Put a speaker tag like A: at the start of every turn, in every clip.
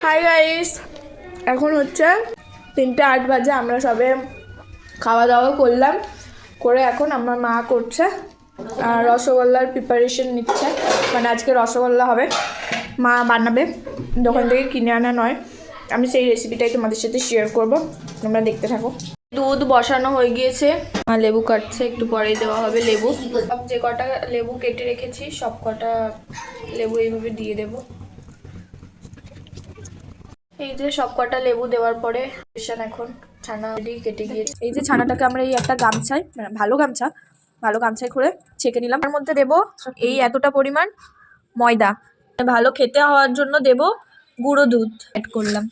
A: Hi guys, এখন হচ্ছে 3:08 বাজে। আমরা সবে খাওয়া দাওয়া করলাম, করে এখন আমার মা করছে রসগোল্লার প্রিপারেশন নিচ্ছে। মানে আজকে রসগোল্লা হবে, মা বানাবে, দোকান থেকে কিনে আনা নয়। আমি সেই রেসিপিটাই তোমাদের সাথে শেয়ার করব, তোমরা দেখতে থাকো। দুধ বসানো হয়ে গিয়েছে, মা লেবু কাটছে, একটু পরেই দেওয়া হবে লেবু। যে কটা লেবু কেটে রেখেছি সব কটা লেবু এইভাবে দিয়ে দেবো। এই যে সব কটা লেবু দেওয়ার পরে এখন ছানা কেটে গিয়েছে। এই যে ছানাটাকে আমরা এই একটা গামছায়, মানে ভালো গামছায় করে ছেঁকে নিলাম। তার মধ্যে দেব এই এতটা পরিমাণ ময়দা, ভালো খেতে হওয়ার জন্য দেব গুঁড়ো দুধ অ্যাড করলাম।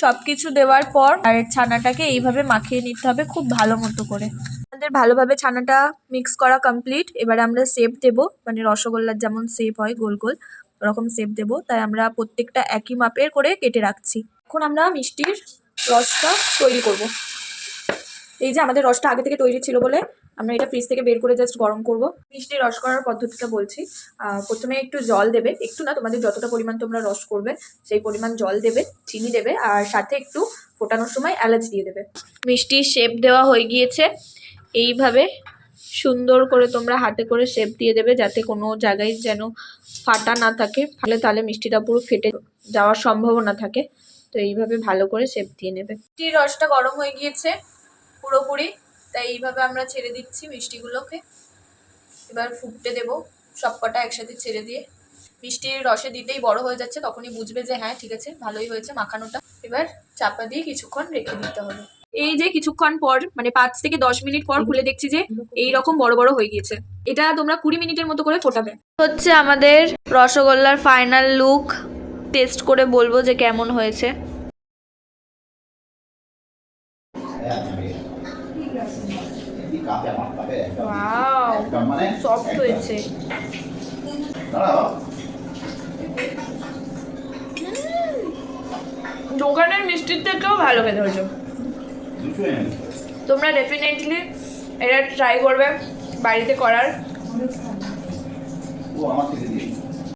A: সবকিছু দেওয়ার পর আর ছানাটাকে এইভাবে মাখিয়ে নিতে হবে খুব ভালো মতো করে। আমাদের ভালোভাবে ছানাটা মিক্স করা কমপ্লিট। এবারে আমরা শেপ দেব, মানে রসগোল্লার যেমন শেপ হয় গোল গোল ওরকম শেপ দেব। তাই আমরা প্রত্যেকটা একই মাপের করে কেটে রাখছি। এখন আমরা মিষ্টির রসটা তৈরি করব। এই যে আমাদের রসটা আগে থেকে তৈরি ছিল বলে আমরা এটা ফ্রিজ থেকে বের করে জাস্ট গরম করব। মিষ্টি রস করার পদ্ধতিটা বলছি। প্রথমে একটু জল দেবে, একটু না, তোমাদের যতটা পরিমাণ তোমরা রস করবে সেই পরিমাণ জল দেবে, চিনি দেবে, আর সাথে একটু ফোটানোর সময় এলাচ দিয়ে দেবে। মিষ্টির শেপ দেওয়া হয়ে গিয়েছে। এইভাবে সুন্দর করে তোমরা হাতে করে শেপ দিয়ে দেবে, যাতে কোনো জায়গায় যেন ফাটা না থাকে, তাহলে মিষ্টিটা পুরো ফেটে যাওয়ার সম্ভাবনা থাকে। তো এইভাবে ভালো করে শেপ দিয়ে নেবে। মিষ্টির রসটা গরম হয়ে গিয়েছে পুরোপুরি, তাই এইভাবে আমরা ছেড়ে দিচ্ছি মিষ্টিগুলোকে। এবার ফুটতে দেব সবকটা একসাথে ছেড়ে দিয়ে। মিষ্টির রসে দিতেই বড় হয়ে যাচ্ছে, তখনই বুঝবে যে হ্যাঁ ঠিক আছে, ভালোই হয়েছে মাখানোটা। এবার চাপা দিয়ে কিছুক্ষণ রেখে দিতে হবে। এই যে কিছুক্ষণ পর, মানে 5 থেকে 10 মিনিট পর খুলে দেখছি যে এই রকম বড় বড় হয়ে গিয়েছে। এটা তোমরা 20 মিনিটের মতো করে ফোটাবে। হচ্ছে আমাদের রসগোল্লার ফাইনাল লুক। টেস্ট করে বলবো যে কেমন হয়েছে। ওয়াও, সফট হয়েছে। দোকানের মিষ্টির থেকেও ভালো খেতে হয়েছে। তোমরা ডেফিনেটলি এটা ট্রাই করবে বাড়িতে করার।